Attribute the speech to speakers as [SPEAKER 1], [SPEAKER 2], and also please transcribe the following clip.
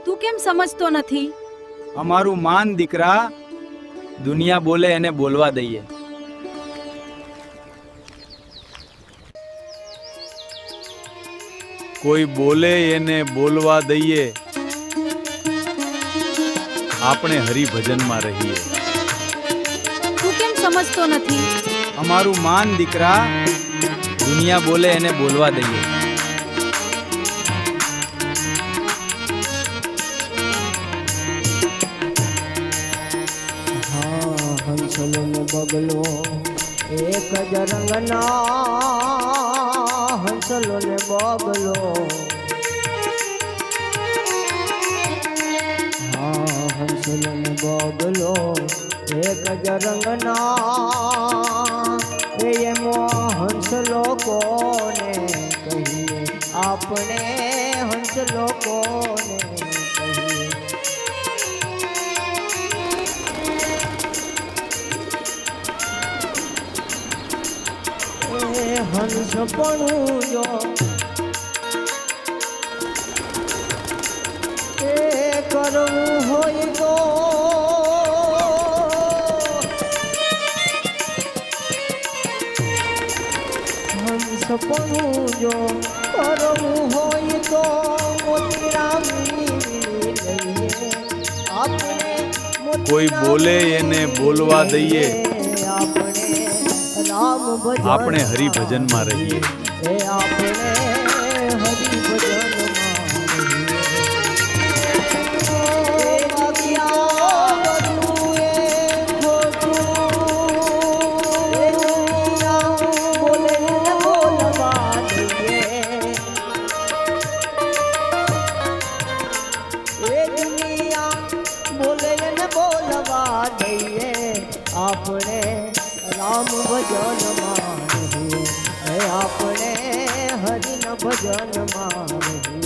[SPEAKER 1] તું કેમ સમજતો નથી?
[SPEAKER 2] અમારું માન દીકરા, દુનિયા બોલે એને બોલવા દઈએ. કોઈ બોલે એને બોલવા દઈએ, આપણે હરિભજનમાં રહીએ.
[SPEAKER 1] તું કેમ સમજતો નથી?
[SPEAKER 2] અમારું માન દીકરા, દુનિયા બોલે એને બોલવા દઈએ.
[SPEAKER 3] હંસલો ને બગલો એક જ રંગના, હંસલો ને બગલો. હંસલો ને બગલો એક જ રંગના, એમો હંસલો કોને કહીએ, આપણે હંસલો કોને કહીએ. હંસ પણ જો એ કરવું હોય તો હંસ પણ જો કરવું હોય તો મોતીરામની લઈએ આપણે.
[SPEAKER 2] કોઈ બોલે એને બોલવા દઈએ, આપણે હરિભજનમાં રહીએ.
[SPEAKER 3] આપણે હરિભજનમાં બોલવા દઈએ, આપણે રામ ભજનમાં રહીએ, આપણે હરિના ભજનમાં રહીએ.